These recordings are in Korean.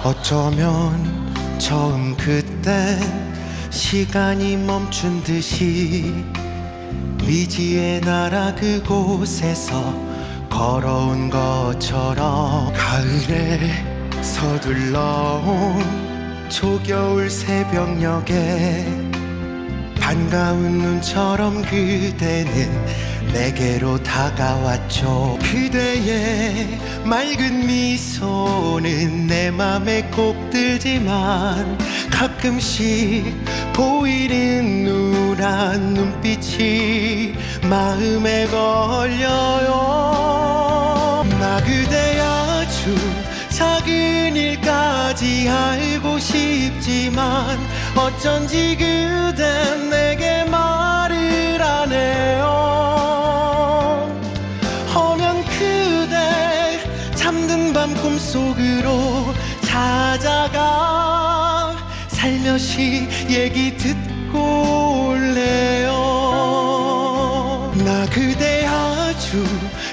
어쩌면 처음 그때 시간이 멈춘 듯이 미지의 나라 그곳에서 걸어온 것처럼 가을에 서둘러온 초겨울 새벽녘에 반가운 눈처럼 그대는 내게로 다가왔죠. 그대의 맑은 미소는 내 맘에 꼭 들지만 가끔씩 보이는 누란 눈빛이 마음에 걸려요. 나 그대 아주 작은 일까지 알고 싶지만 어쩐지 그댄 내게 말을 안 해요. 허면 그대 잠든 밤 꿈속으로 찾아가 살며시 얘기 듣고 올래요. 나 그대 아주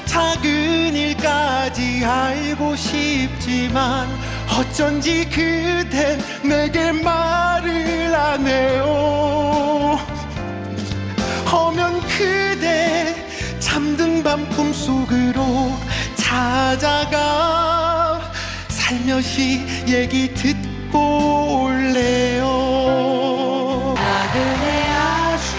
작은 일까지 알고 싶지만 어쩐지 그댄 내게 말을 안 해요. 허면 그대 잠든 밤 꿈속으로 찾아가 살며시 얘기 듣고 올래요. 나 그대 아주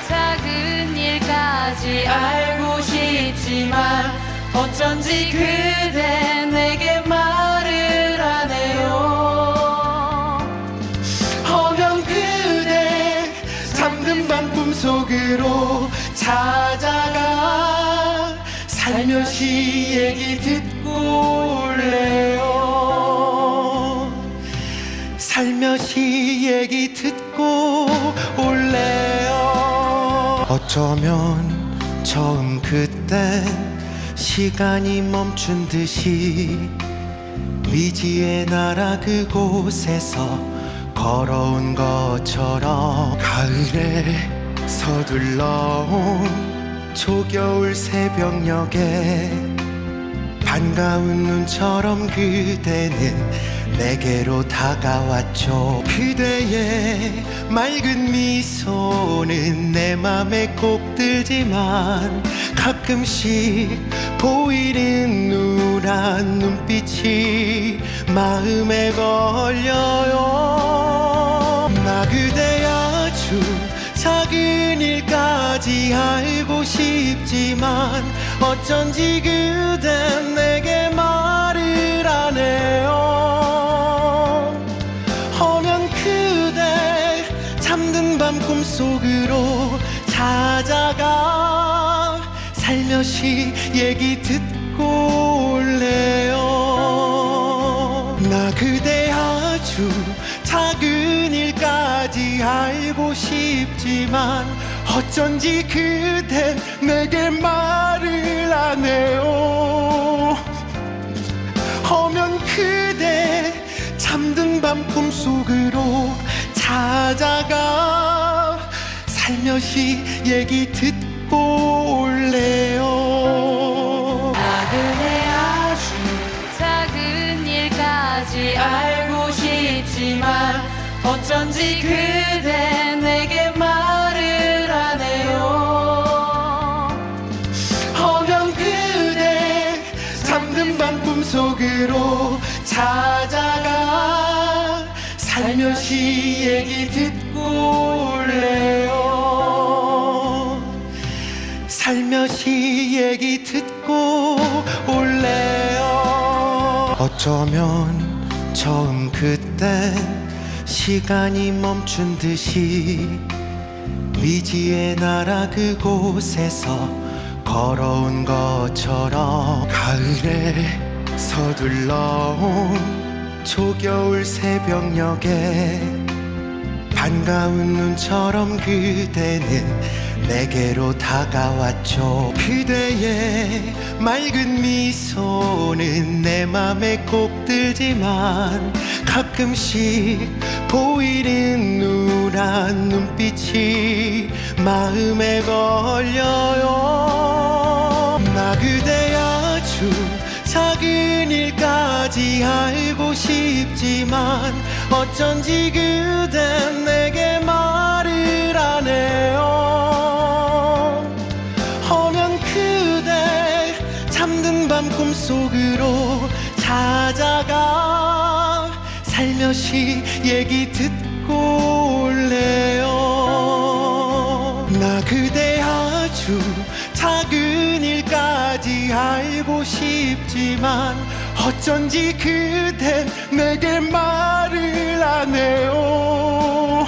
작은 일까지 알고 싶지만 어쩐지 그대 내게 말을 안 해요. 허면 그대 잠든 밤 꿈속으로 찾아가 살며시 얘기 듣고 올래요. 살며시 얘기 듣고 올래요. 어쩌면 처음 그때 시간이 멈춘 듯이 미지의 나라 그곳에서 걸어온 것처럼 가을에 서둘러온 초겨울 새벽녘에 반가운 눈처럼 그대는 내게로 다가왔죠. 그대의 맑은 미소는 내 맘에 꼭 들지만 가끔씩 보이는 누란 눈빛이 마음에 걸려요. 나 그대 아주 작은 일까지 알고 싶지만 어쩐지 그댄 내게 말을 안 해요. 허면 그대 잠든 밤 꿈속으로 찾아가 살며시 얘기 듣고 올래요. 나 그대 아주 작은 일까지 알고 싶지만 어쩐지 그댄 내게 말을 안 해요. 허면 그대 잠든 밤 꿈속으로 찾아가 살며시 얘기 듣고 올래요. 나 그대 아주 작은 일까지 알고 싶지만 어쩐지 그대 내게 말을 안 해요. 허면 그대 잠든 밤 꿈속으로 찾아가 살며시 얘기 듣고 올래요. 살며시 얘기 듣고 올래요. 어쩌면 처음 그때 시간이 멈춘 듯이 미지의 나라 그곳에서 걸어온 것처럼 가을에 서둘러온 초겨울 새벽녘에 반가운 눈처럼 그대는 내게로 다가왔죠. 그대의 맑은 미소는 내 맘에 꼭 들지만 가끔씩 보이는 누란 눈빛이 마음에 걸려요. 나 그대 아주 작은 일까지 알고 싶지만 어쩐지 그댄 내게 말을 안 해요. 허면 그대 잠든 밤 꿈속으로 찾아가 살며시 얘기 듣고 올래요. 나 그대 아주 작은 일까지 알고 싶지만 어쩐지 그댄 내게 말을 안 해요.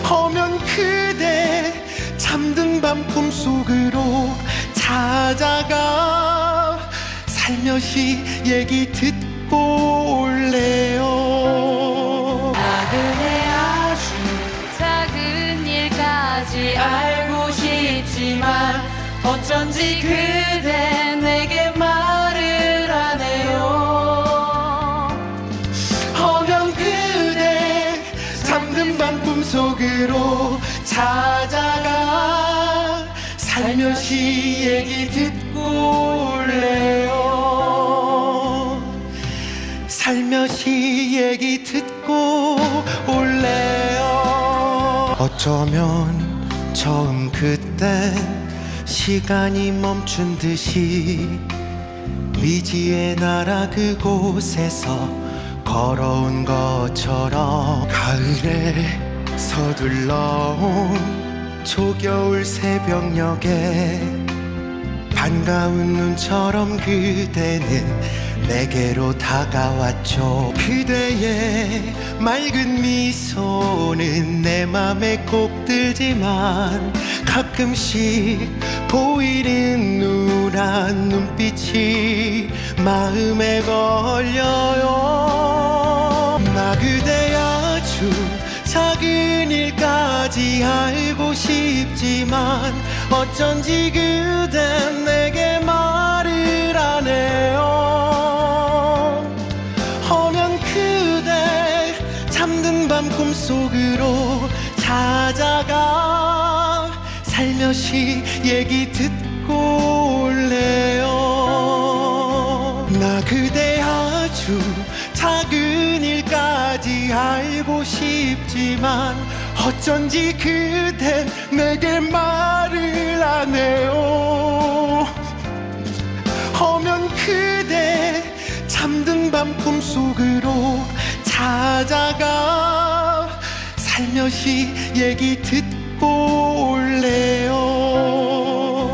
허면 그대 잠든 밤 꿈속으로 찾아가 살며시 얘기 듣고 올래요. 나그네 아주 작은 일까지 알고 싶지만 어쩐지 그대 내게 말을 안 해요. 허면 그대 잠든 밤 꿈속으로 찾아가 살며시 얘기 듣고 올래요. 살며시 얘기 듣고 올래요. 어쩌면 처음 그때 시간이 멈춘 듯이 미지의 나라 그곳에서 걸어온 것처럼 가을에 서둘러온 초겨울 새벽녘에 반가운 눈처럼 그대는 내게로 다가왔죠. 그대의 맑은 미소는 내 맘에 꼭 들지만 가끔씩 보이는 누란 눈빛이 마음에 걸려요. 나 그대 아주 작은 일까지 알고 싶지만 어쩐지 그댄 내게 말을 안 해요. 허면 그대 잠든 밤 꿈속으로 찾아가 살며시 얘기 듣고 올래요. 나 그대 아주 작은 일까지 알고 싶지만 어쩐지 그댄 내게 말을 안 해요. 허면 그대 잠든 밤 꿈속으로 찾아가 살며시 얘기 듣고 올래요.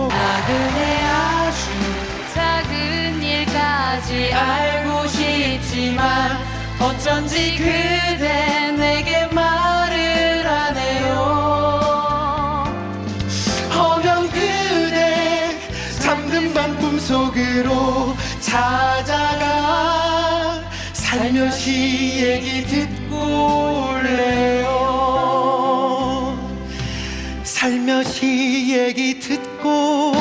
나그네 아주 작은 일까지 알고 싶지만 어쩐지 그대 내게 말을 안 해요. 허면 그대 잠든 밤 꿈속으로 찾아가 살며시 얘기 듣고 올래요. 살며시 얘기 듣고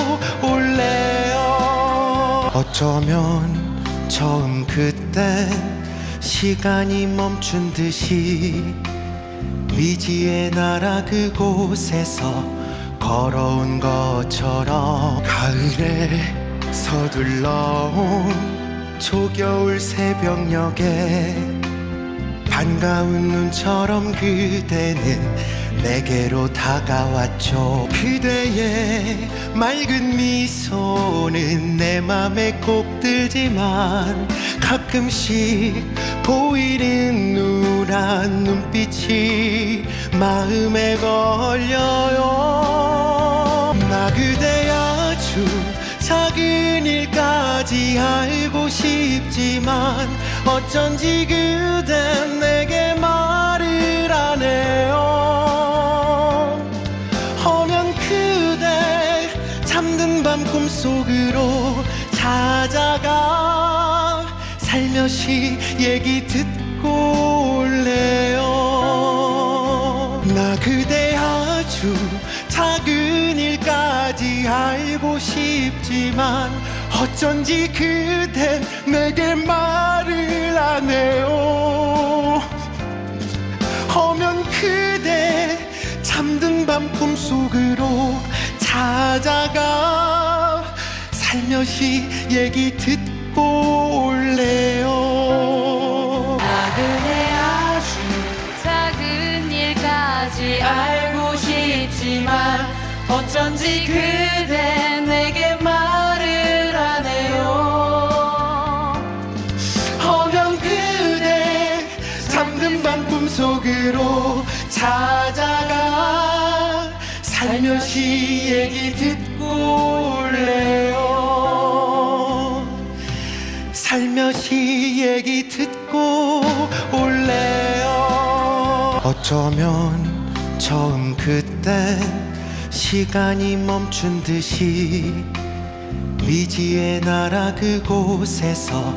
올래요. 어쩌면 처음 그때 시간이 멈춘 듯이 미지의 나라 그곳에서 걸어온 것처럼 가을에 서둘러온 초겨울 새벽녘에 반가운 눈처럼 그대는 내게로 다가왔죠. 그대의 맑은 미소는 내 맘에 꼭 들지만 가끔씩 보이는 누란 눈빛이 마음에 걸려요. 나 그대 아주 작은 일까지 알고 싶지만 어쩐지 그댄 내게 말을 안 해요. 허면 그대 잠든 밤 꿈속으로 찾아가 살며시 얘기 듣고 올래요. 나 그대 아주 작은 일까지 알고 싶지만 어쩐지 그댄 내게 말을 안 해요. 허면 그대 잠든 밤 꿈속으로 찾아가 살며시 살며시 얘기 듣고 올래요. 나그네 아주 작은 일까지 알고 싶지만 어쩐지 그대 내게 말을 안 해요. 허면 그대 잠든 밤 꿈속으로 찾아가 살며시 얘기 듣고 올래요. 살며시 얘기 듣고 올래요. 어쩌면 처음 그때 시간이 멈춘 듯이 미지의 나라 그곳에서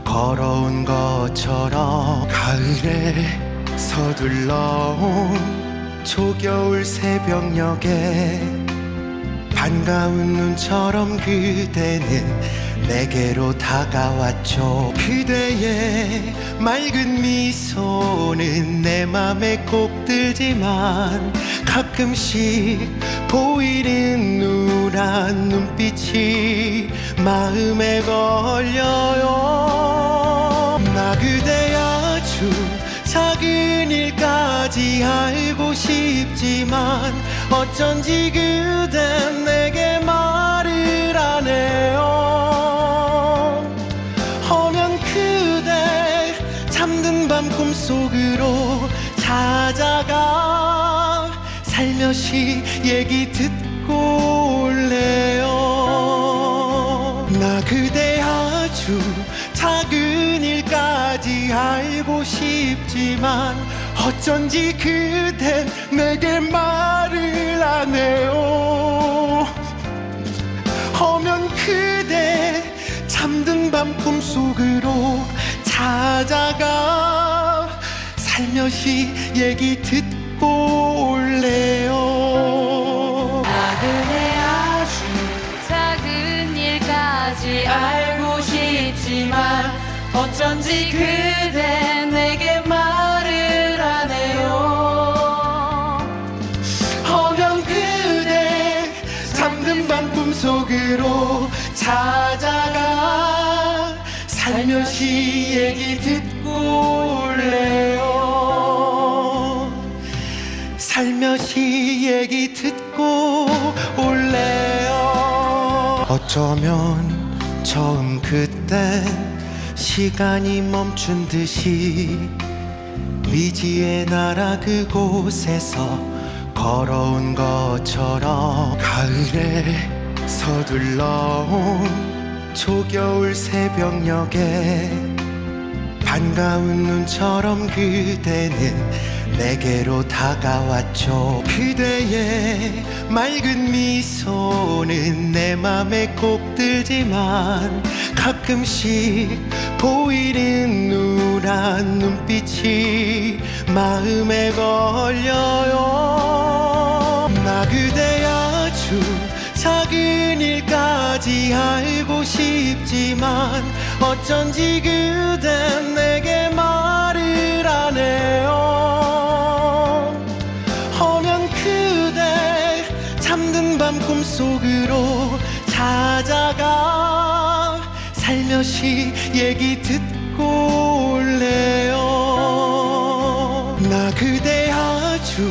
걸어온 것처럼 가을에 서둘러온 초겨울 새벽녘에 반가운 눈처럼 그대는 내게로 다가왔죠. 그대의 맑은 미소는 내 맘에 꼭 들지만 가끔씩 보이는 누란 눈빛이 마음에 걸려요. 나 그대 아주 작은 일까지 알고 싶지만 어쩐지 그댄 내게 말을 안 해요. 허면 그대 잠든 밤 꿈속으로 찾아가 살며시 얘기 듣고 올래요. 나 그대 아주 작은 일까지 알고 싶지만 어쩐지 그댄 내게 말을 안 해요. 허면 그대 잠든 밤 꿈속으로 찾아가 살며시 얘기 듣고 올래요. 나그네 아주 작은 일까지 알고 싶지만 어쩐지 그대 내게 말을 안 해요. 허면 그대 잠든 밤 꿈속으로 찾아가 살며시 얘기 듣고 올래요. 살며시 얘기 듣고 올래요. 어쩌면 처음 그때 시간이 멈춘 듯이 미지의 나라 그곳에서 걸어온 것처럼 가을에 서둘러온 초겨울 새벽녘에 반가운 눈처럼 그대는 내게로 다가왔죠. 그대의 맑은 미소는 내 맘에 꼭 들지만 가끔씩 보이는 누란 눈빛이 마음에 걸려요. 나 그대 아주 작은 일까지 알고 싶지만 어쩐지 그댄 내게 말을 안 해요. 허면 그대 잠든 밤 꿈속으로 찾아가 살며시 얘기 듣고 올래요. 나 그대 아주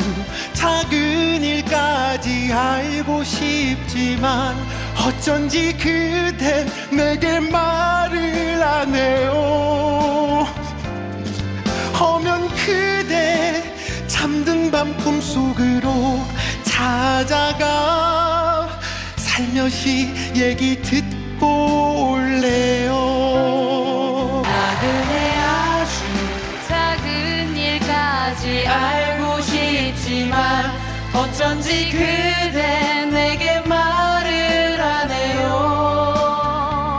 작은 일까지 알고 싶지만 어쩐지 그댄 내게 말을 안 해요. 허면 그대 잠든 밤 꿈속으로 찾아가 살며시 얘기 듣고 올래요. 나그네 아주 작은 일까지 알고 싶지만 어쩐지 그대 내게 말을 안 해요.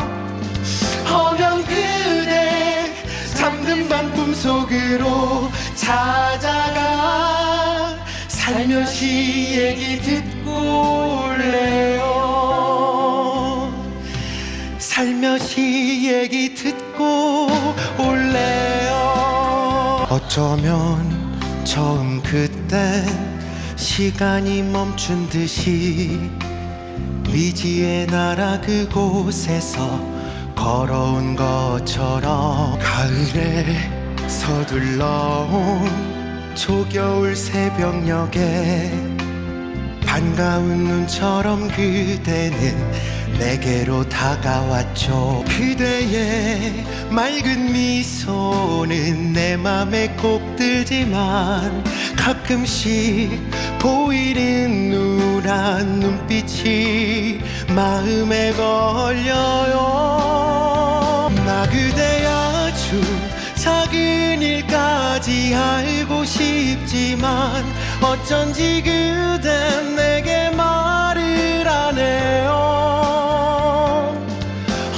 허면 그대 잠든 밤 꿈속으로 찾아가 살며시 얘기 듣고 올래요. 살며시 얘기 듣고 올래요. 어쩌면 처음 그때 시간이 멈춘 듯이 미지의 나라 그곳에서 걸어온 것처럼 가을에 서둘러온 초겨울 새벽녘에 반가운 눈처럼 그대는 내게로 다가왔죠. 그대의 맑은 미소는 내 맘에 꼭 들지만 가끔씩 보이는 누란 눈빛이 마음에 걸려요. 나 그대 아주 작은 일까지 알고 싶지만 어쩐지 그댄 내게 말을 안 해요.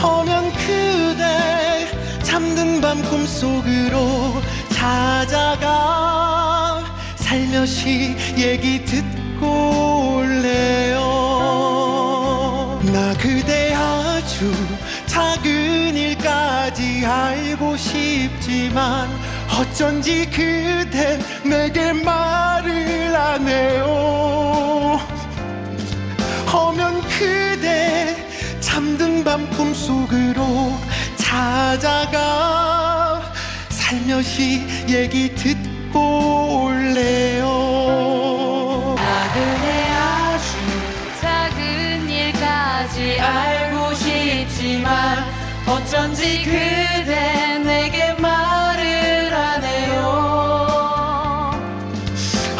허면 그대 잠든 밤 꿈속으로 찾아가 살며시 얘기 듣고 올래요. 나 그대 아주 작은 일까지 알고 싶지만 어쩐지 그댄 내게 말을 안 해요. 허면 그대 잠든 밤 꿈속으로 찾아가 살며시 얘기 듣고 올래요. 나 그대 아주 작은 일까지 알고 싶지만 어쩐지 그대 내게 말을 안 해요.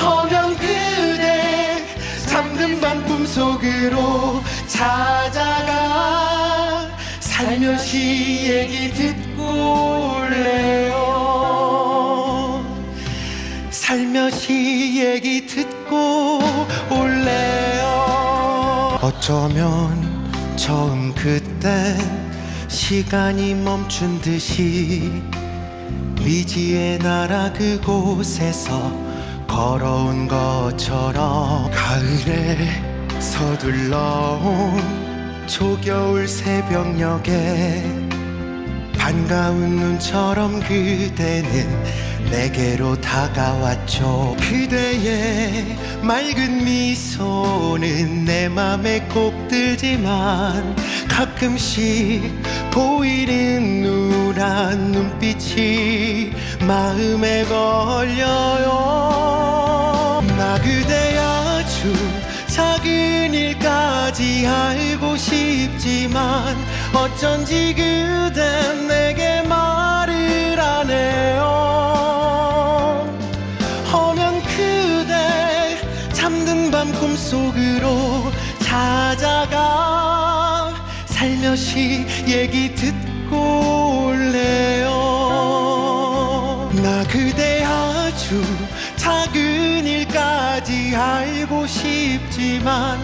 허면 그대 잠든 밤 꿈속으로 찾아가 살며시 얘기 듣고 올래요. 살며시 얘기 듣고 올래요. 어쩌면 처음 그때 시간이 멈춘 듯이 미지의 나라 그곳에서 걸어온 것처럼 가을에 서둘러온 초겨울 새벽녘에 반가운 눈처럼 그대는 내게로 다가왔죠. 그대의 맑은 미소는 내 맘에 꼭 들지만 가끔씩 보이는 누란 눈빛이 마음에 걸려요. 나 그대 아주 작은 일까지 알고 싶지만 어쩐지 그댄 내게 말을 안 해요. 허면 그대 잠든 밤 꿈속으로 찾아가 살며시 얘기 듣고 올래요. 나 그대 아주 작은 일까지 알고 싶지만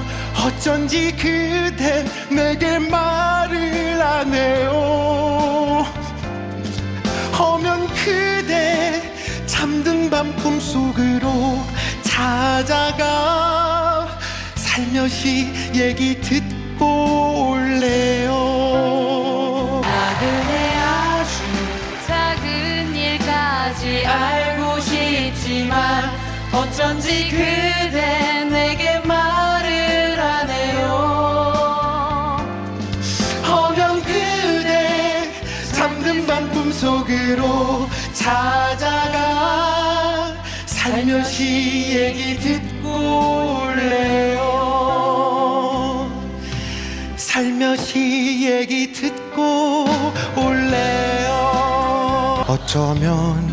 어쩐지 그댄 내게 말을 안 해요. 허면 그대 잠든 밤 꿈속으로 찾아가 살며시 얘기 듣고 올래요. 나 그대 아주 작은 일까지 알고 싶지만 어쩐지 그대 내게 말을 안 해요. 허면 그대 잠든 밤 꿈속으로 찾아가 살며시 얘기 듣고 올래요. 살며시 얘기 듣고 올래요. 어쩌면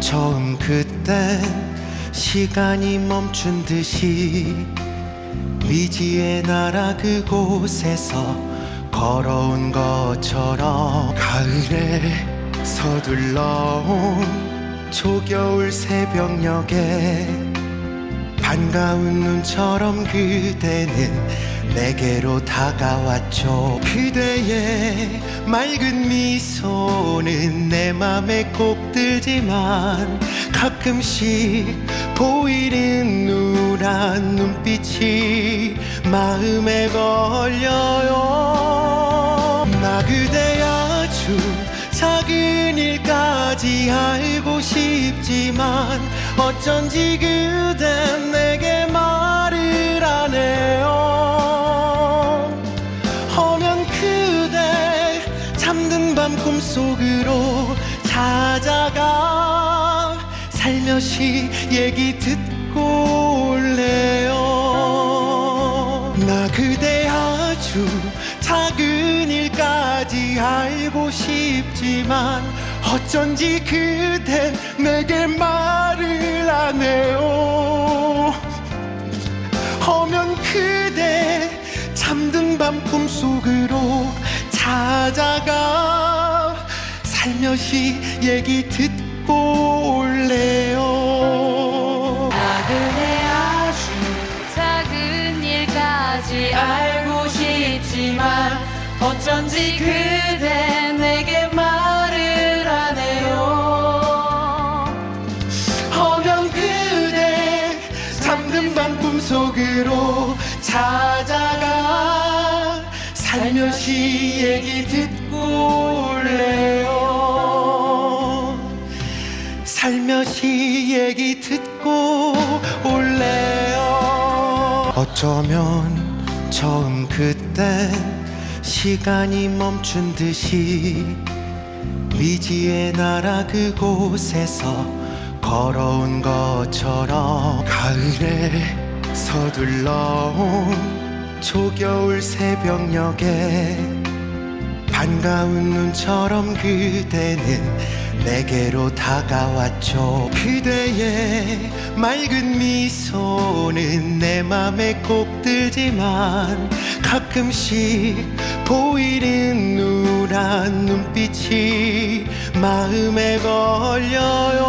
처음 그때 시간이 멈춘 듯이 미지의 나라 그곳에서 걸어온 것처럼 가을에 서둘러온 초겨울 새벽녘에 반가운 눈처럼 그대는 내게로 다가왔죠. 그대의 맑은 미소는 내 맘에 꼭 들지만 가끔씩 보이는 누란 눈빛이 마음에 걸려요. 나 그대 아주 작은 일까지 알고 싶지만 어쩐지 그댄 내게 말을 안 해요. 살며시 얘기 듣고 올래요. 나 그대 아주 작은 일까지 알고 싶지만 어쩐지 그댄 내게 말을 안 해요. 허면 그대 잠든 밤 꿈속으로 찾아가 살며시 얘기 듣고 올래요. 나 그대 아주 작은 일까지 알고 싶지만 어쩐지 그대 내게 말을 안 해요. 허면 그대 잠든 밤 꿈속으로 찾아가 살며시 얘기 듣고 올래요. 살며시 얘기 듣고 올래요. 어쩌면 처음 그때 시간이 멈춘 듯이 미지의 나라 그곳에서 걸어온 것처럼 가을에 서둘러온 초겨울 새벽녘에 반가운 눈처럼 그대는 내게로 다가왔죠. 그대의 맑은 미소는 내 맘에 꼭 들지만 가끔씩 보이는 누란 눈빛이 마음에 걸려요.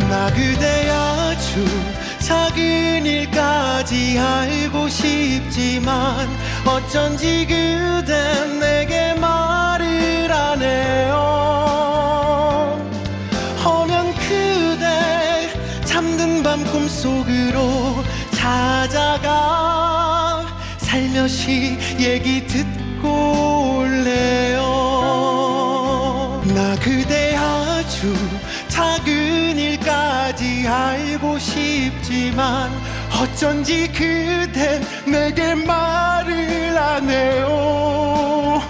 나 그대 아주 작은 일까지 알고 싶지만 어쩐지 그댄 내게 말을 안 해요. 허면 그대 잠든 밤 꿈속으로 찾아가 살며시 얘기 듣고 올래요. 나 그대 아주 작은 일까지 알고 싶지만 어쩐지 그댄 내게 말을 안 해요.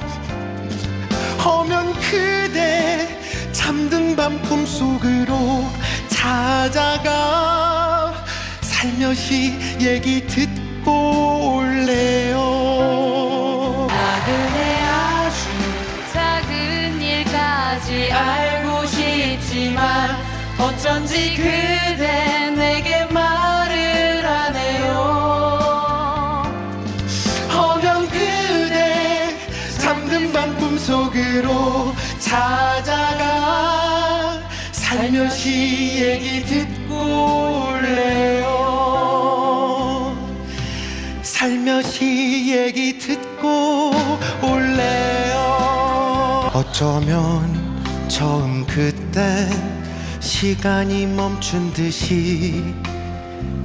허면 그대 잠든 밤 꿈속으로 찾아가 살며시 얘기 듣고 올래요. 나 그대 아주 작은 일까지 알고 싶지만 어쩐지 그대 내게 말을 안 해요. 허면 그대 잠든 밤 꿈속으로 찾아가 살며시 얘기 듣고 올래요. 살며시 얘기 듣고 올래요. 어쩌면 처음 그때 시간이 멈춘 듯이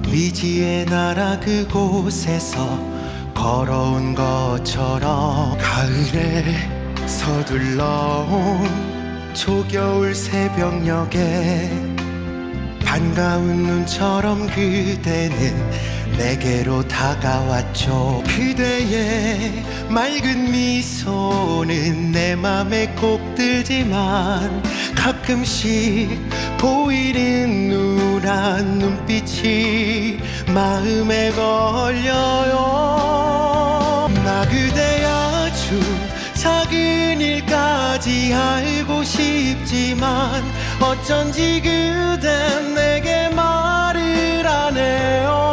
미지의 나라 그곳에서 걸어온 것처럼 가을에 서둘러온 초겨울 새벽녘에 반가운 눈처럼 그대는 내게로 다가왔죠. 그대의 맑은 미소는 내 맘에 꼭 들지만 가끔씩 보이는 누란 눈빛이 마음에 걸려요. 나 그대 아주 작은 일까지 알고 싶지만 어쩐지 그댄 내게 말을 안 해요.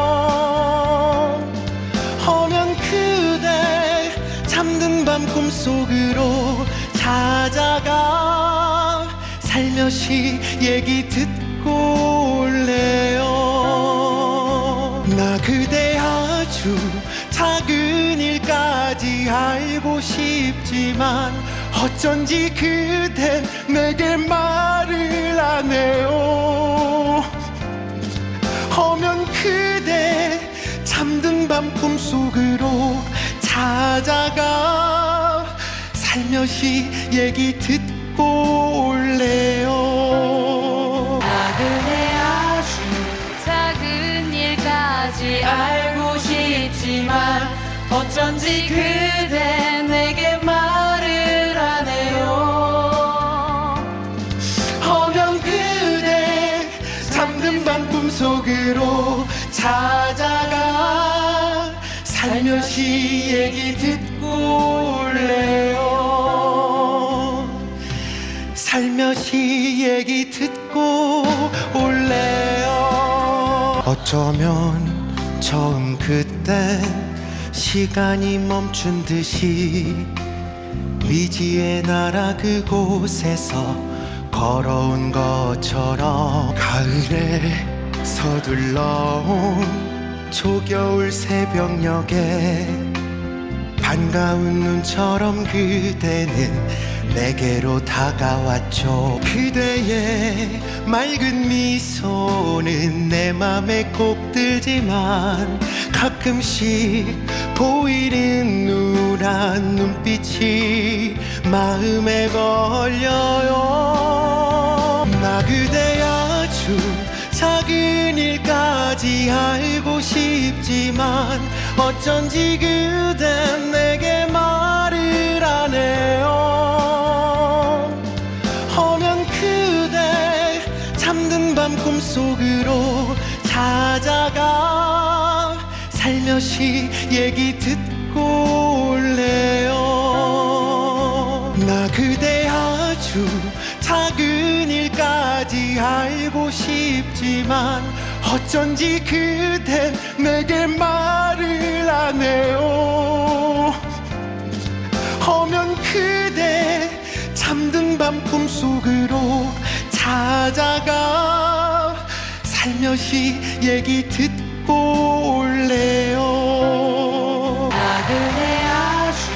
허면 그대 잠든 밤 꿈속으로 찾아가 살며시 얘기 듣고 올래요. 나 그대 아주 작은 일까지 알고 싶지만 어쩐지 그댄 내게 말을 안 해요. 허면 그대 잠든 밤 꿈속으로 찾아가 살며시 얘기 듣고 올래요. 나 그대 아주 작은 일까지 알고 싶지만 어쩐지 그대 내게 말을 안 해요. 허면 그대 찾아가 살며시 얘기 듣고 올래요. 살며시 얘기 듣고 올래요. 어쩌면 처음 그때 시간이 멈춘 듯이 미지의 나라 그곳에서 걸어온 것처럼 가을에 서둘러온 초겨울 새벽녘에 반가운 눈처럼 그대는 내게로 다가왔죠. 그대의 맑은 미소는 내 맘에 꼭 들지만 가끔씩 보이는 누란 눈빛이 마음에 걸려요. 나 그대 아주 작은 일까지 알고 싶지만 어쩐지 그댄 내게 말을 안 해요. 허면 그대 잠든 밤 꿈속으로 찾아가 살며시 얘기 듣고 올래요. 나 그대 아주 작은 일까지 알고 싶지만 어쩐지 그댄 내게 말을 안 해요. 허면 그대 잠든 밤 꿈속으로 찾아가 살며시 얘기 듣고 올래요. 나 그대 아주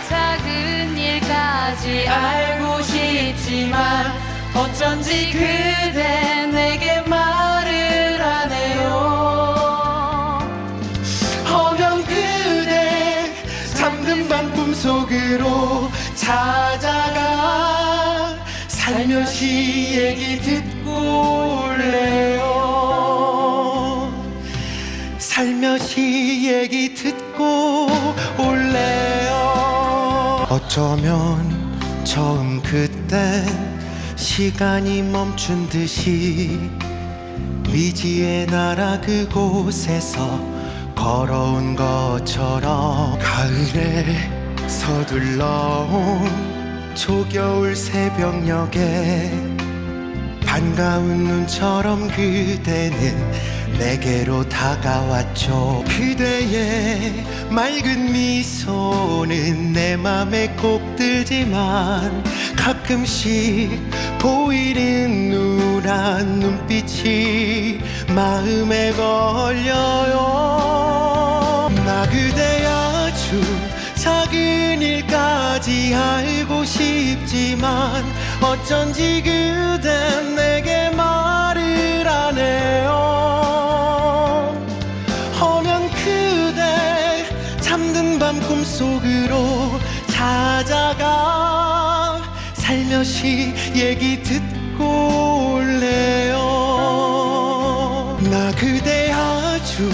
작은 일까지 알고 싶지만 어쩐지 그대 내게 말을 안 해요. 허면 그대 잠든 밤 꿈속으로 찾아가 살며시 얘기 듣고 올래요. 살며시 얘기 듣고 올래요. 어쩌면 처음 그때 시간이 멈춘 듯이 미지의 나라 그곳에서 걸어온 것처럼 가을에 서둘러온 초겨울 새벽녘에 반가운 눈처럼 그대는 내게로 다가왔죠. 그대의 맑은 미소는 내 맘에 꼭 들지만 가끔씩 보이는 누란 눈빛이 마음에 걸려요. 나 그대 아주 작은 일까지 알고 싶지만 어쩐지 그댄 내게 말을 안 해요. 허면 그대 잠든 밤 꿈속으로 찾아가 살며시 얘기 듣고 올래요. 나 그대 아주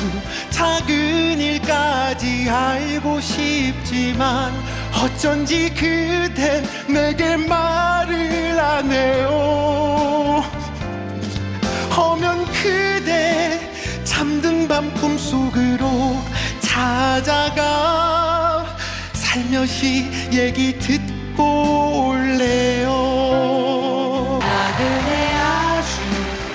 작은 일까지 알고 싶지만 어쩐지 그댄 내게 말을 안 해요. 허면 그대 잠든 밤 꿈속으로 찾아가 살며시 얘기 듣고 올래요. 나 그대 아주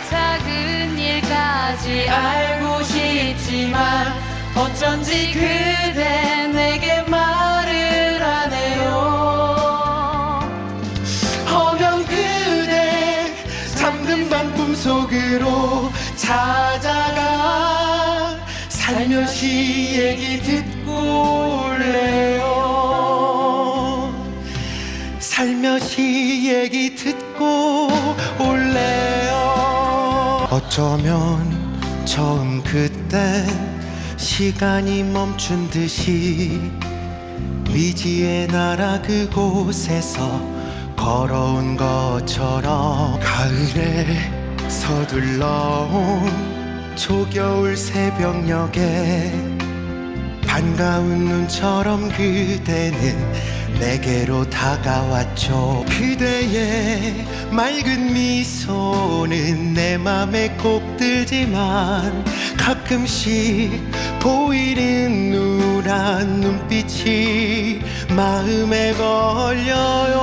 작은 일까지 알고 싶지만 어쩐지 그대 내게 말을 안 해요. 허면 그대 잠든 밤 꿈속으로 찾아가 살며시 얘기 듣고 올래요. 살며시 얘기 듣고 올래요. 어쩌면 처음 그때 시간이 멈춘 듯이 미지의 나라 그곳에서 걸어온 것처럼 가을에 서둘러온 초겨울 새벽녘에 반가운 눈처럼 그대는 내게로 다가왔죠. 그대의 맑은 미소는 내 맘에 꼭 들지만 가끔씩 보이는 누란 눈빛이 마음에 걸려요.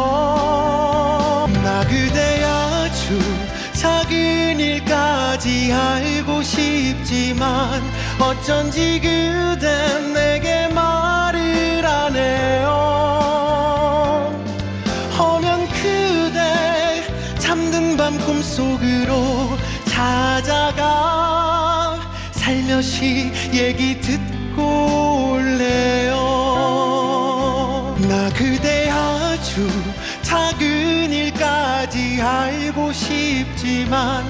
나 그대 아주 작은 일까지 알고 싶지만 어쩐지 그댄 내게 말을 안 해요. 허면 그대 잠든 밤 꿈속으로 찾아가 살며시 얘기 듣고 올래요. 나 그대 아주 작은 일까지 알고 싶지만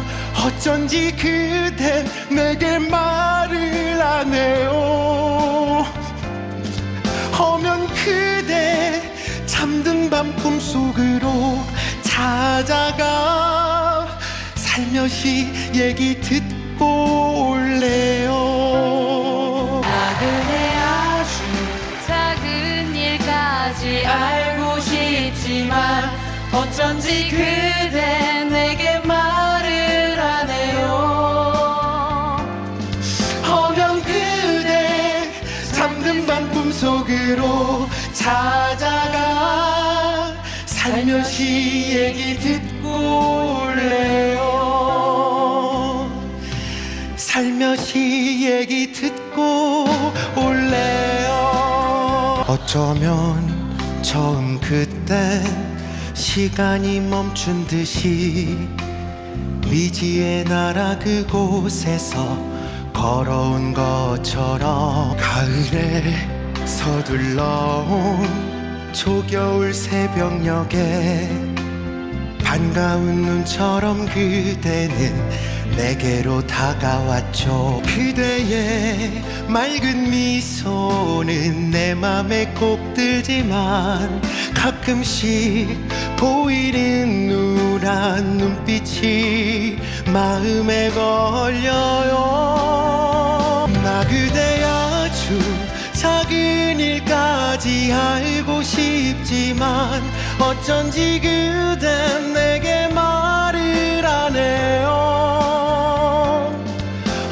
어쩐지 그댄 내게 말을 안 해요. 허면 그대 잠든 밤 꿈속으로 찾아가 살며시 얘기 듣고 올래요. 나 그대 아주 작은 일까지 알고 싶지만 어쩐지 그대 내게 말을 안 해요. 허면 그대 잠든 밤 꿈속으로 찾아가 살며시 얘기 듣고 올래요. 살며시 얘기 듣고 올래요. 어쩌면 처음 그때 시간이 멈춘 듯이 미지의 나라 그곳에서 걸어온 것처럼 가을에 서둘러온 초겨울 새벽녘에 반가운 눈처럼 그대는 내게로 다가왔죠. 그대의 맑은 미소는 내 맘에 꼭 들지만 가끔씩 보이는 누란 눈빛이 마음에 걸려요. 나 그대 아주 작은 일까지 알고 싶지만 어쩐지 그댄 내게 말을 안 해요.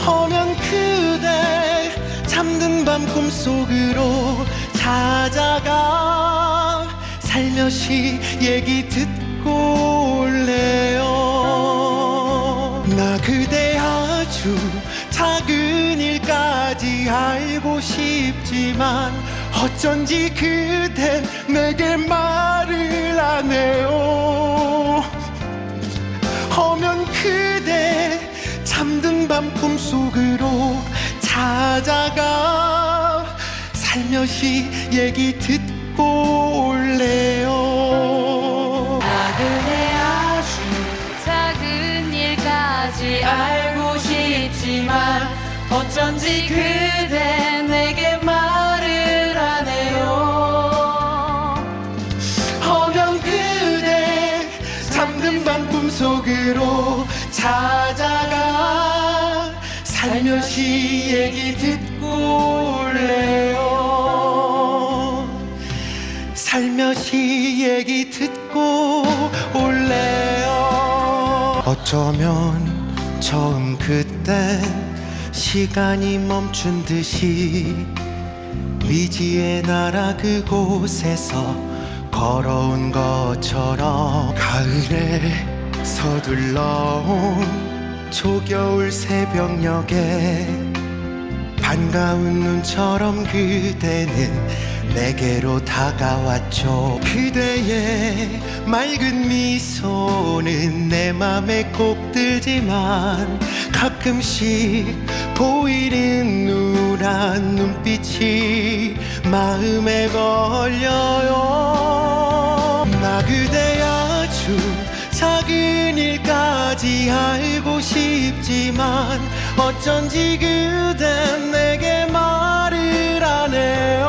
허면 그대 잠든 밤 꿈속으로 찾아가 살며시 얘기 듣고 올래요. 나 그대 아주 작은 일까지 알고 싶지만 어쩐지 그댄 내게 말을 안 해요. 허면 그대 잠든 밤 꿈속으로 찾아가 살며시 얘기 듣고 올래요. 나 그대 아주 작은 일까지 알고 싶지만 어쩐지 그대 내게 말을 안 해요. 허면 그대 잠든 밤 꿈속으로 찾아가 살며시 얘기 듣고 올래요. 살며시 얘기 듣고 올래요. 어쩌면 처음 그때 시간이 멈춘 듯이 미지의 나라 그곳에서 걸어온 것처럼 가을에 서둘러온 초겨울 새벽녘에 반가운 눈처럼 그대는 내게로 다가왔죠. 그대의 맑은 미소는 내 맘에 꼭 들지만 가끔씩 보이는 누란 눈빛이 마음에 걸려요. 나 그대 아주 작은 일까지 알고 싶지만 어쩐지 그댄 내게 말을 안 해요.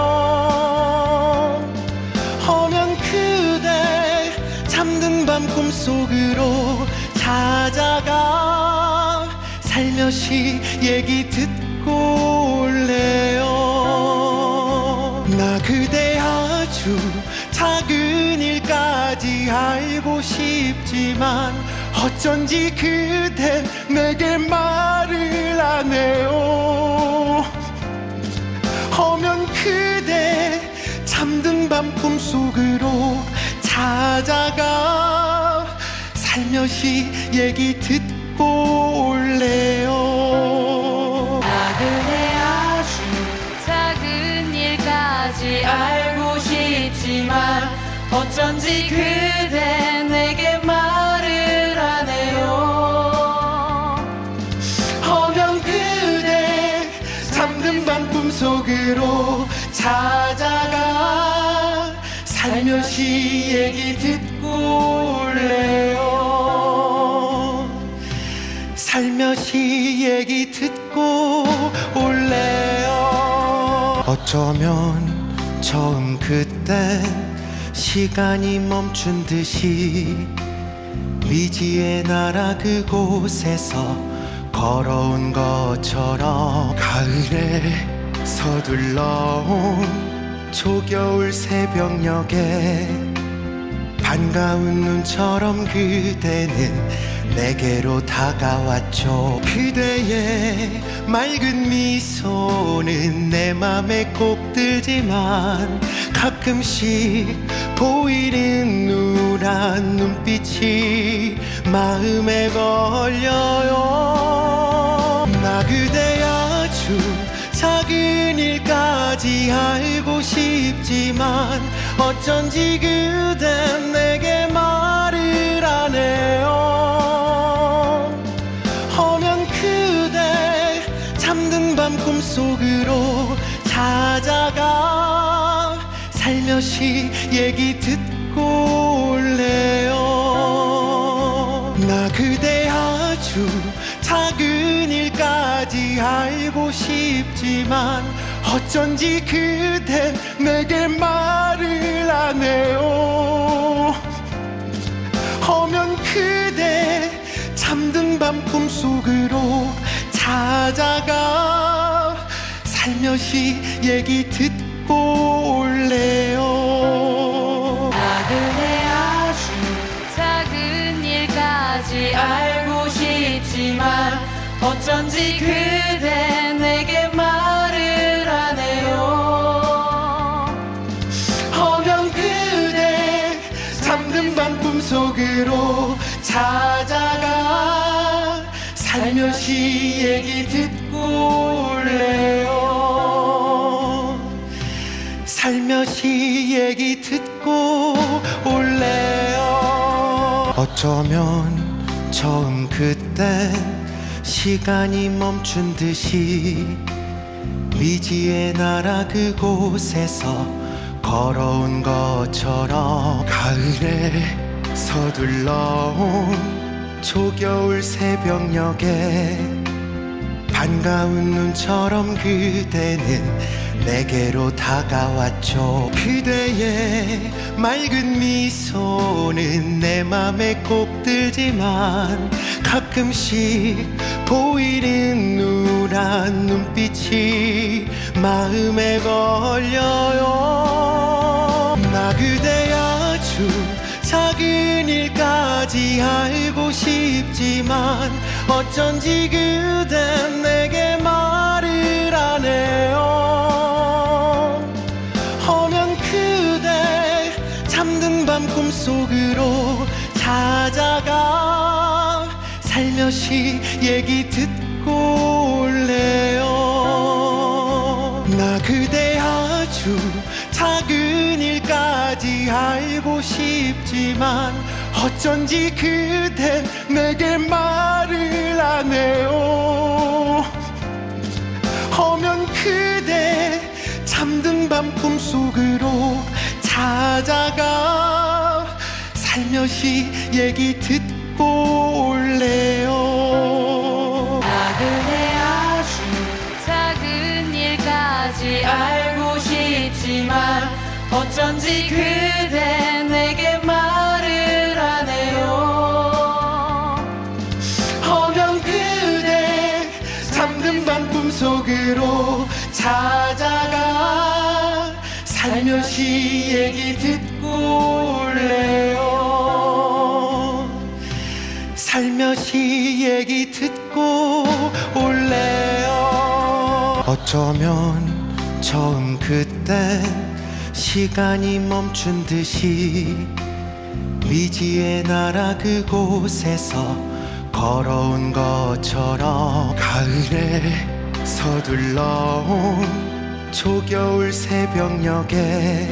허면 그대 잠든 밤 꿈속으로 찾아가 살며시 얘기 듣고 올래요. 싶지만 어쩐지 그댄 내게 말을 안 해요. 허면 그대 잠든 밤 꿈속으로 찾아가 살며시 얘기 듣고 올래요. 나그네 아주 작은 일까지 알고 싶지만 어쩐지 그대 내게 말을 안 해요. 허면 그대 잠든 밤 꿈속으로 찾아가 살며시 얘기 듣고 올래요. 살며시 얘기 듣고 올래요. 어쩌면 처음 그때 시간이 멈춘 듯이 미지의 나라 그곳에서 걸어온 것처럼 가을에 서둘러온 초겨울 새벽녘에 반가운 눈처럼 그대는 내게로 다가왔죠. 그대의 맑은 미소는 내 맘에 꼭 들지만 가끔씩 보이는 누란 눈빛이 마음에 걸려요. 나 그대 아주 작은 일까지 알고 싶지만 어쩐지 그댄 내게 말을 안 해요. 허면 그대 잠든 밤 꿈속으로 찾아가 살며시 얘기 듣고 올래요. 나 그대 아주 작은 일까지 알고 싶지만 어쩐지 그댄 내게 말을 안 해요. 허면 그대 잠든 밤 꿈속으로 찾아가 살며시 얘기 듣고 올래요. 나그네 아주 작은 일까지 알고 싶지만 어쩐지 그대 내게 말을 안 해요. 허면 그대 잠든 밤 꿈속으로 찾아가 살며시 얘기 듣고 올래요. 살며시 얘기 듣고 올래요. 어쩌면 처음 그때 시간이 멈춘 듯이 미지의 나라 그곳에서 걸어온 것처럼 가을에 서둘러온 초겨울 새벽녘에 반가운 눈처럼 그대는 내게로 다가왔죠. 그대의 맑은 미소는 내 맘에 꼭 들지만 가끔씩 보이는 누란 눈빛이 마음에 걸려요. 나 그대 아주 작은 일까지 알고 싶지만 어쩐지 그댄 내게 말을 안 해요. 허면 그대 잠든 밤 꿈속으로 찾아가 살며시 얘기 듣고 올래요. 나 그대 아주 작은 일까지 알고 싶지만 어쩐지 그댄 내게 말을 안 해요. 허면 그대 잠든 밤 꿈속으로 찾아가 살며시 얘기 듣고 올래요. 나그네 아주 작은 일까지 알고 싶지만 어쩐지 그대 내게 말을 안 해요. 허면 그대 잠든 밤 꿈속으로 찾아가 살며시 얘기 듣고 올래요. 살며시 얘기 듣고 올래요. 어쩌면 처음 그때 시간이 멈춘 듯이 미지의 나라 그곳에서 걸어온 것처럼 가을에 서둘러온 초겨울 새벽녘에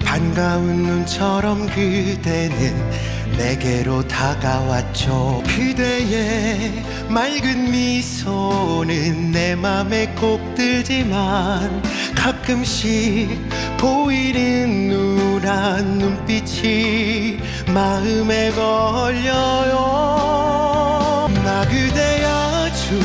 반가운 눈처럼 그대는 내게로 다가왔죠. 그대의 맑은 미소는 내 맘에 꼭 들지만 가끔씩 보이는 누란 눈빛이 마음에 걸려요. 나 그대 아주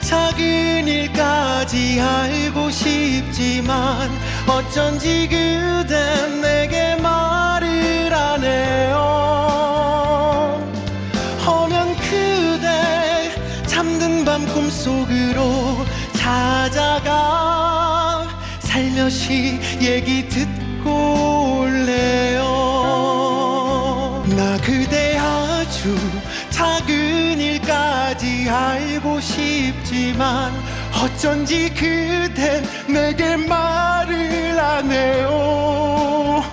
작은 일까지 알고 싶지만 어쩐지 그댄 내게 말을 안 해요. 허면 그대 잠든 밤 꿈속으로 찾아가 살며시 얘기 듣고 올래요. 나 그대 아주 작은 일까지 알고 싶지만 어쩐지 그댄 내게 말을 안 해요.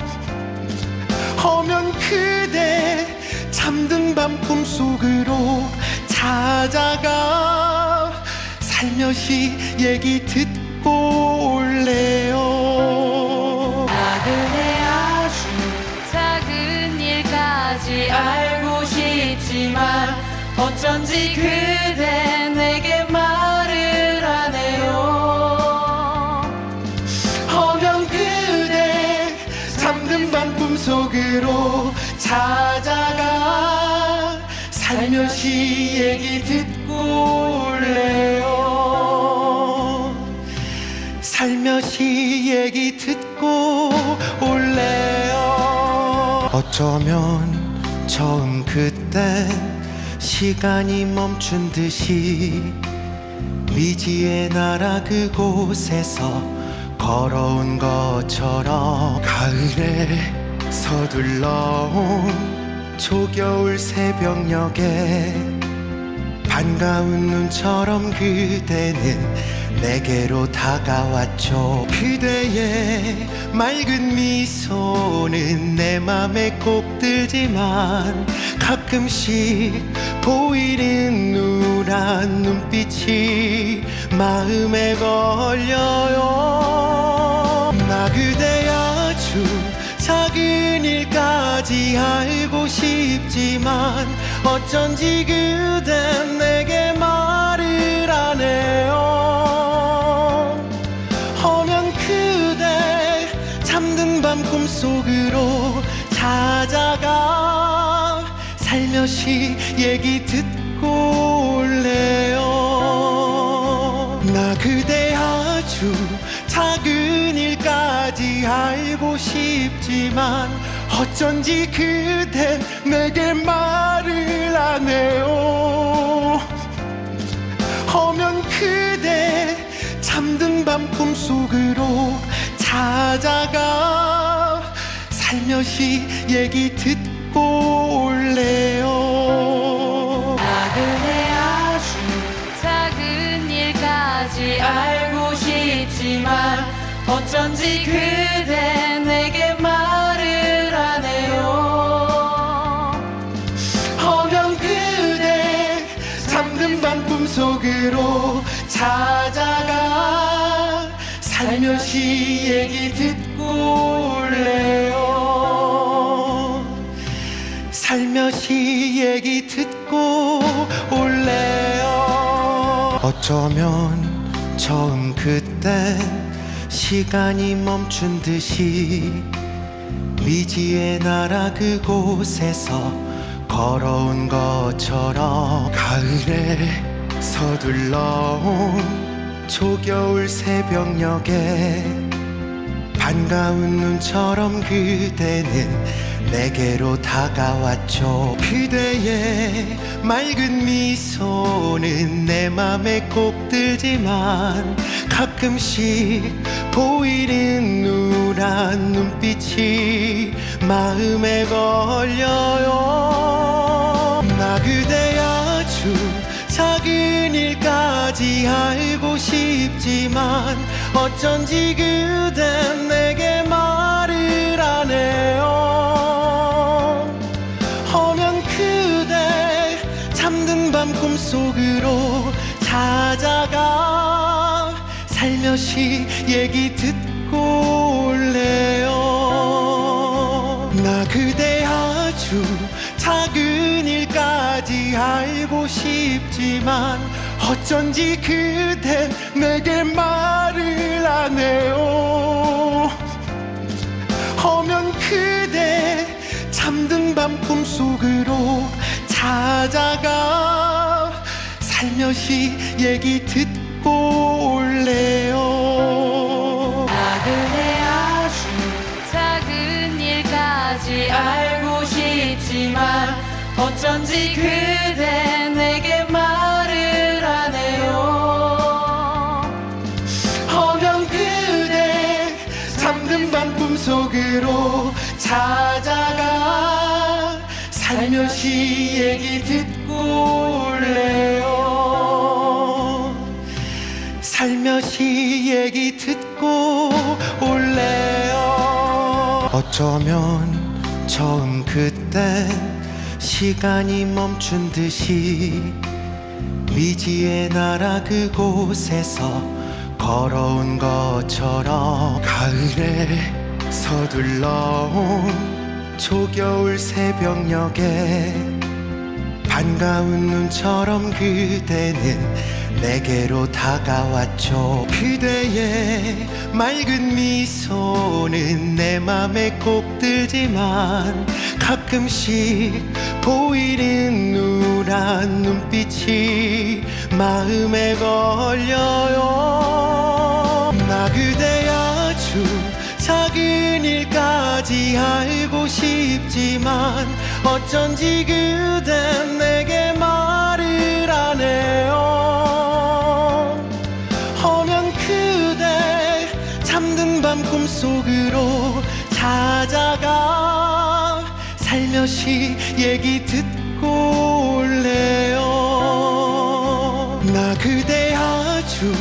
허면 그대 잠든 밤 꿈속으로 찾아가 살며시 얘기 듣고 올래요. 나 그대 아주 작은 일까지 알고 싶지만 어쩐지 그대 내게 말을 안 해요. 허면 그대 잠든 밤 꿈속으로 찾아가 살며시 얘기 듣고 올래요. 살며시 얘기 듣고 올래요. 어쩌면 처음 그때 시간이 멈춘 듯이 미지의 나라 그곳에서 걸어온 것처럼 가을에 서둘러온 초겨울 새벽녘에 반가운 눈처럼 그대는 내게로 다가왔죠. 그대의 맑은 미소는 내 맘에 꼭 들지만 가끔씩 보이는 누란 눈빛이 마음에 걸려요. 나 그대 아주 작은 일까지 알고 싶지만 어쩐지 그댄 내게 말을 안 해요. 허면 그대 잠든 밤 꿈속으로 찾아가 살며시 얘기 듣고 올래요. 나 그대 아주 작은 일까지 알고 싶지만 어쩐지 그댄 내게 말을 안 해요. 허면 그대 잠든 밤 꿈속으로 찾아가 살며시 얘기 듣고 올래요. 나 그대 아주 작은 일까지 알고 싶지만 어쩐지 그대 내게 말을 안 해요. 허면 그대 잠든 밤 꿈속으로 찾아가 살며시 얘기 듣고 올래요. 살며시 얘기 듣고 올래요. 어쩌면 처음 그때 시간이 멈춘 듯이 미지의 나라 그곳에서 걸어온 것처럼 가을에 서둘러온 초겨울 새벽녘에 반가운 눈처럼 그대는 내게로 다가왔죠. 그대의 맑은 미소는 내 맘에 꼭 들지만 가끔씩 보이는 누란 눈빛이 마음에 걸려요. 나 그대 작은 일까지 알고 싶지만 어쩐지 그댄 내게 말을 안 해요. 허면 그대 잠든 밤 꿈속으로 찾아가 살며시 얘기 듣고 올래요. 나 그대 아주 작은 일까지 알고 싶지만 어쩐지 그댄 내게 말을 안 해요. 허면 그대 잠든 밤 꿈속으로 찾아가 살며시 얘기 듣고 올래요. 나 그대 아주 작은 일까지 알고 싶지만 어쩐지 그대 내게 말을 안 해요. 허면 그대 잠든 밤 꿈속으로 찾아가 살며시 얘기 듣고 올래요. 살며시 얘기 듣고 올래요. 어쩌면 처음 그때 시간이 멈춘 듯이 미지의 나라 그곳에서 걸어온 것처럼 가을에 서둘러온 초겨울 새벽녘에 반가운 눈처럼 그대는 내게로 다가왔죠. 그대의 맑은 미소는 내 맘에 꼭 들지만 가끔씩 보이는 누란 눈빛이 마음에 걸려요. 나 그대 아주 작은 일까지 알고 싶지만 어쩐지 그댄 내게 말을 안 해요. 허면 그대 잠든 밤 꿈속으로 찾아가 살며시 얘기 듣고 올래요. 나 그대 아주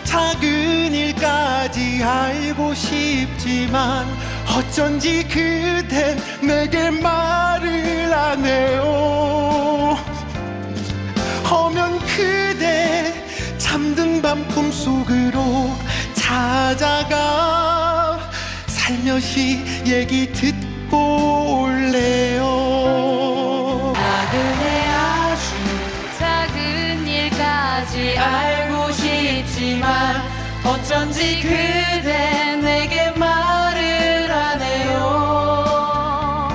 작은 일까지 알고 싶지만 어쩐지 그댄 내게 말을 안 해요. 허면 그대 잠든 밤 꿈속으로 찾아가 살며시 얘기 듣고 올래요. 나 그대 아주 작은 일까지 알고 싶지만 어쩐지 그대 내게 말을 안 해요.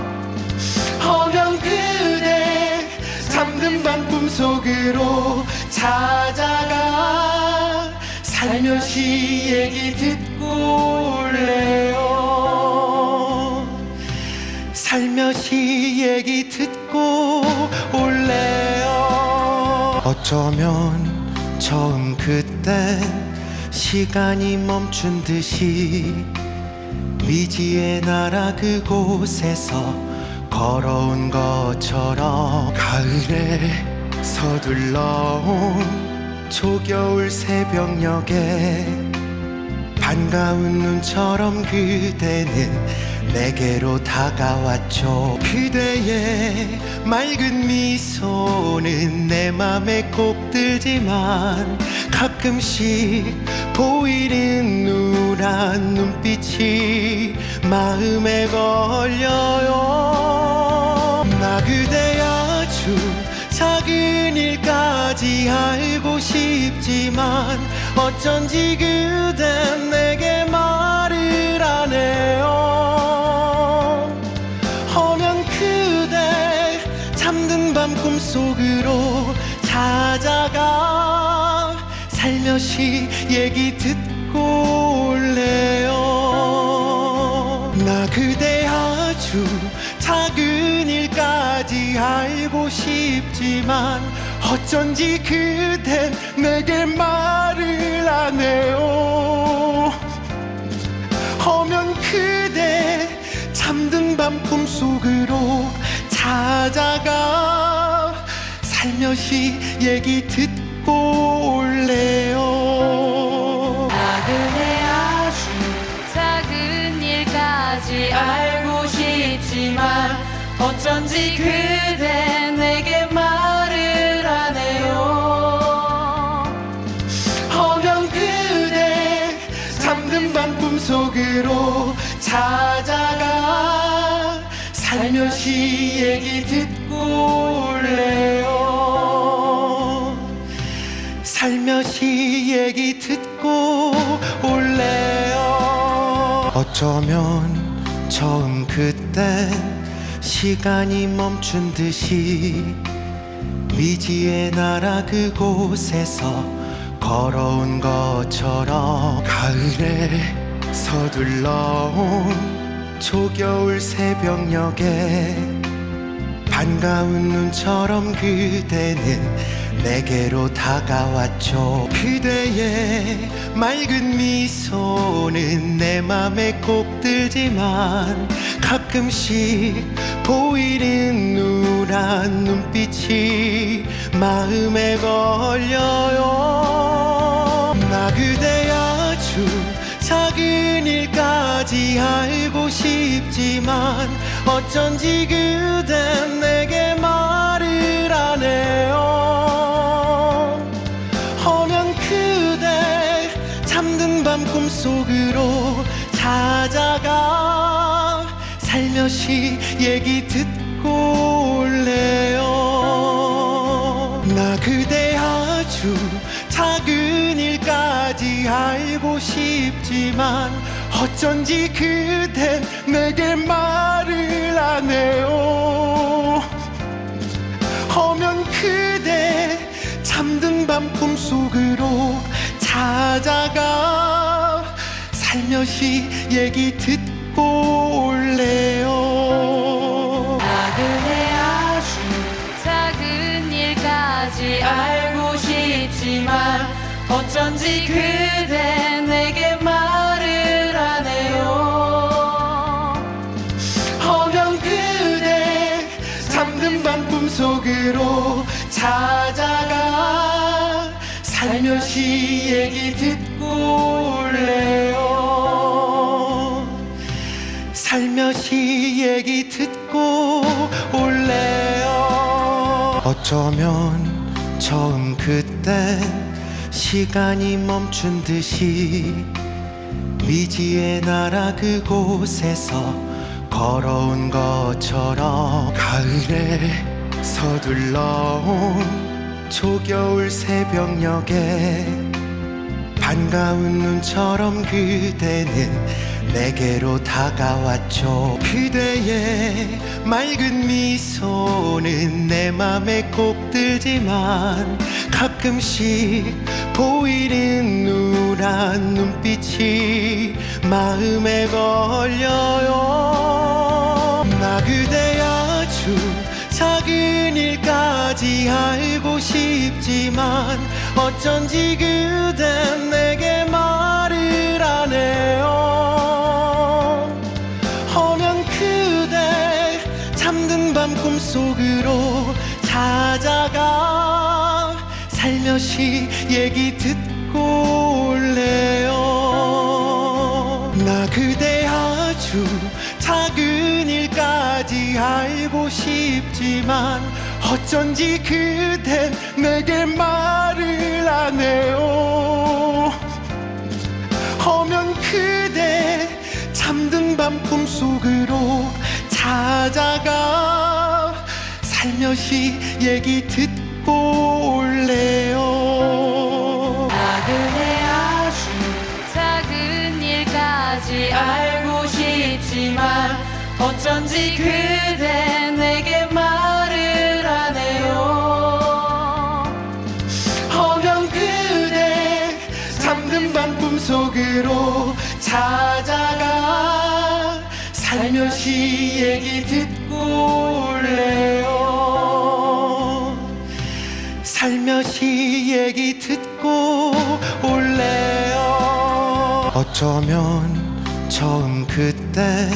허면 그대 잠든 밤 꿈속으로 찾아가 살며시 얘기 듣고 올래요. 살며시 얘기 듣고 올래요. 어쩌면 처음 그때 시간이 멈춘 듯이 미지의 나라 그곳에서 걸어온 것처럼 가을에 서둘러온 초겨울 새벽녘에 반가운 눈처럼 그대는 내게로 다가왔죠. 그대의 맑은 미소는 내 맘에 꼭 들지만 가끔씩 보이는 누란 눈빛이 마음에 걸려요. 나 그대 아주 작은 일까지 알고 싶지만 어쩐지 그댄 내게 말을 안 해요. 허면 그대 잠든 밤 꿈속으로 찾아가 살며시 얘기 듣고 올래요. 나 그대 아주 작은 일까지 알고 싶지만 어쩐지 그댄 내게 말을 안 해요. 허면 그대 잠든 밤 꿈속으로 찾아가 살며시 얘기 듣고 올래요. 나그네 아주 작은 일까지 알고 싶지만 어쩐지 그대 내게 말을 안 해요. 허면 그대 잠든 밤 꿈속으로 찾아가 살며시 얘기 듣고 올래요. 살며시 얘기 듣고 올래요. 어쩌면 처음 그때 시간이 멈춘 듯이 미지의 나라 그곳에서 걸어온 것처럼 가을에 서둘러온 초겨울 새벽녘에 반가운 눈처럼 그대는 내게로 다가왔죠. 그대의 맑은 미소는 내 맘에 꼭 들지만 가끔씩 보이는 누란 눈빛이 마음에 걸려요. 나 그대 아주 작은 일까지 알고 싶지만 어쩐지 그댄 내게 말을 안 해요. 허면 그대 잠든 밤 꿈속으로 찾아가 살며시 얘기 듣고 올래요. 나 그대 아주 작은 일까지 알고 싶지만 어쩐지 그댄 내게 말을 안 해요. 허면 그대 잠든 밤 꿈속으로 찾아가 살며시 얘기 듣고 올래요. 나그네 아주 작은 일까지 알고 싶지만 어쩐지 그대 내게 말을 안 해요. 허면 그대 잠든 밤 꿈속으로 찾아가 살며시 얘기 듣고 올래요. 살며시 얘기 듣고 올래요. 어쩌면 처음 그때 시간이 멈춘 듯이 미지의 나라 그곳에서 걸어온 것처럼 가을에 서둘러온 초겨울 새벽녘에 반가운 눈처럼 그대는 내게로 다가왔죠. 그대의 맑은 미소는 내 맘에 꼭 들지만 가끔씩 보이는 누란 눈빛이 마음에 걸려요. 나 그대 아주 작은 일까지 알고 싶지만 어쩐지 그댄 내게 말을 안 해요. 허면 그대 잠든 밤 꿈속으로 찾아가 살며시 얘기 듣고 올래요. 나 그대 아주 작은 일까지 알고 싶지만 어쩐지 그댄 내게 말을 안 해요. 허면 그대 잠든 밤 꿈속으로 찾아가 살며시 얘기 듣고 올래요. 나그네 아주 작은 일까지 알고 싶지만 어쩐지 그대 내게 말을 안 해요. 허면 그대 잠든 밤 꿈속으로 찾아가 살며시 얘기 듣고 올래요. 살며시 얘기 듣고 올래요. 어쩌면 처음 그때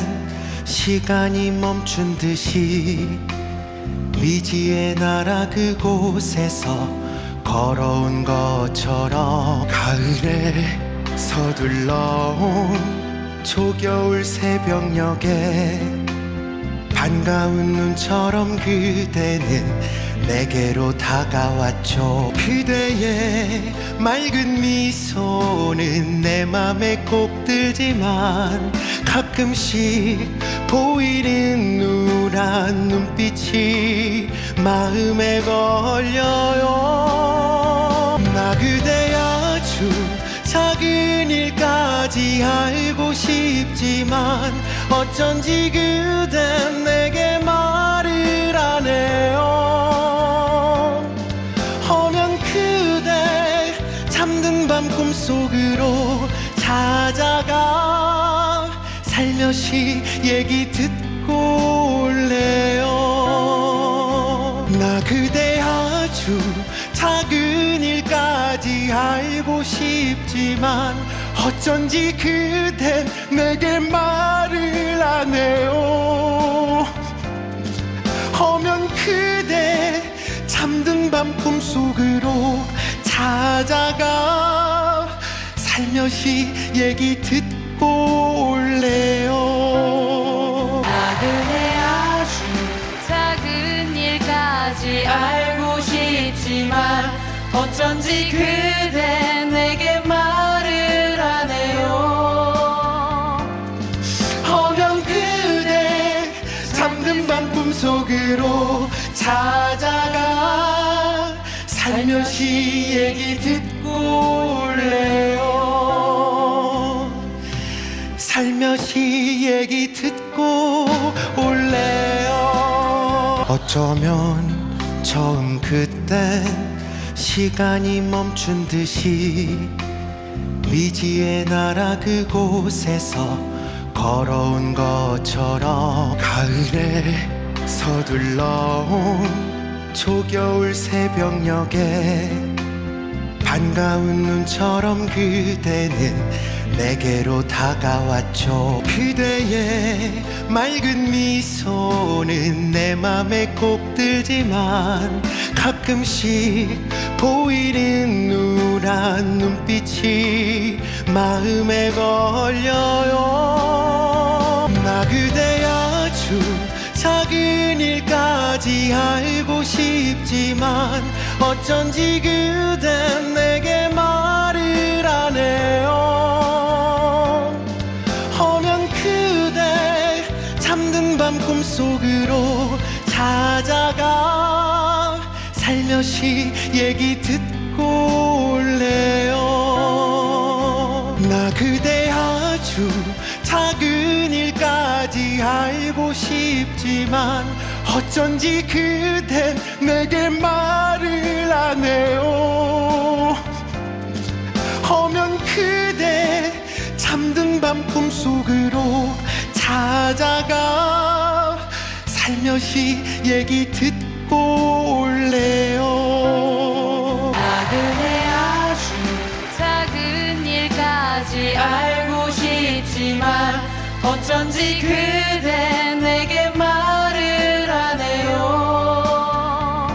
시간이 멈춘 듯이 미지의 나라 그곳에서 걸어온 것처럼 가을에 서둘러온 초겨울 새벽녘에 반가운 눈처럼 그대는 내게로 다가왔죠. 그대의 맑은 미소는 내 맘에 꼭 들지만 가끔씩 보이는 누란 눈빛이 마음에 걸려요. 나 그대 아주 작은 일까지 알고 싶지만 어쩐지 그댄 내게 말을 안 해요. 허면 그대 잠든 밤 꿈속으로 찾아가 살며시 얘기 듣고 올래요. 나 그대 아주 작은 일까지 알고 싶지만 어쩐지 그댄 내게 말을 안 해요. 허면 그대 잠든 밤 꿈속으로 찾아가 살며시 얘기 듣고 올래요. 나 그대 아주 작은 일까지 알고 싶지만 어쩐지 그대 내게 말을 안 해요. 허면 그대 잠든 밤 꿈속으로 찾아가 살며시 얘기 듣고 올래요. 살며시 얘기 듣고 올래요. 어쩌면 처음 그때 시간이 멈춘 듯이 미지의 나라 그곳에서 걸어온 것처럼 가을에 서둘러온 초겨울 새벽녘에 반가운 눈처럼 그대는 내게로 다가왔죠. 그대의 맑은 미소는 내 맘에 꼭 들지만 가끔씩 보이는 누란 눈빛이 마음에 걸려요. 나 그대 아주 작은 일까지 알고 싶지만 어쩐지 그댄 내게 말을 안 해요. 허면 그대 잠든 밤 꿈속으로 찾아가 살며시 얘기 듣고 올래요. 나 그대 아주 작은 일까지 알고 싶지만 어쩐지 그댄 내게 말을 안 해요. 허면 그대 잠든 밤 꿈속으로 찾아가 살며시 얘기 듣고 올래요. 나 그대 아주 작은 일까지 알고 싶지만 어쩐지 그대 내게 말을 안 해요.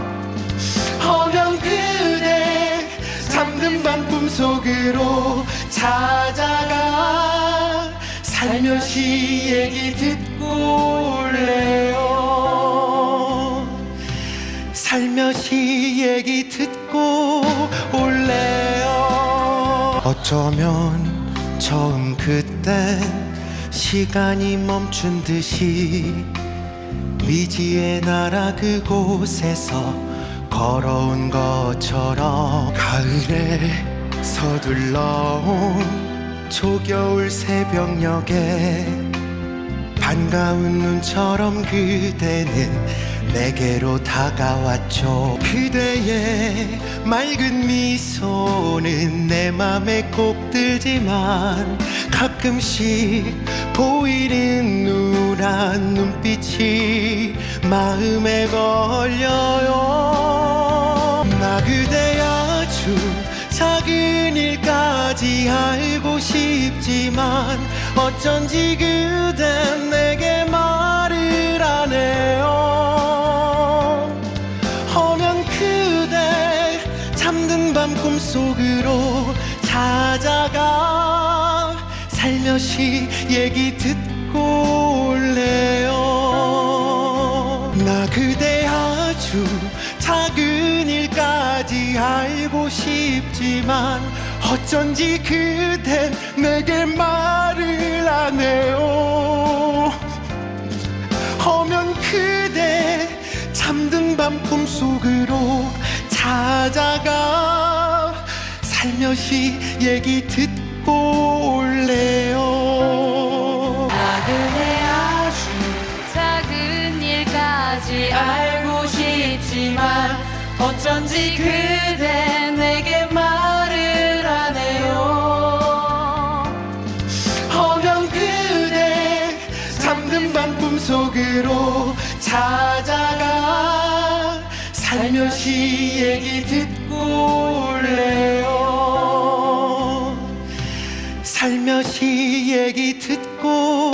허면 그대 잠든 밤 꿈속으로 찾아가 살며시 얘기 듣고 올래요. 살며시 얘기 듣고 올래요. 어쩌면 처음 그때 시간이 멈춘 듯이 미지의 나라 그곳에서 걸어온 것처럼 가을에 서둘러온 초겨울 새벽녘에 반가운 눈처럼 그대는 내게로 다가왔죠. 그대의 맑은 미소는 내 맘에 꼭 들지만 가끔씩 보이는 누란 눈빛이 마음에 걸려요. 나 그대 아주 작은 일까지 알고 싶지만 어쩐지 그댄 내게 말을 안 해요. 꿈속으로 찾아가 살며시 얘기 듣고 올래요. 나 그대 아주 작은 일까지 알고 싶지만 어쩐지 그댄 내게 말을 안 해요. 허면 그대 잠든 밤 꿈속으로 찾아가 살며시 얘기 듣고 올래요. 나 그대 아주 작은 일까지 알고 싶지만 어쩐지 그대 내게 말을 안 해요. 허면 그대 잠든 밤 꿈속으로 찾아가 살며시 얘기 듣고 올래요. 살며시 얘기 듣고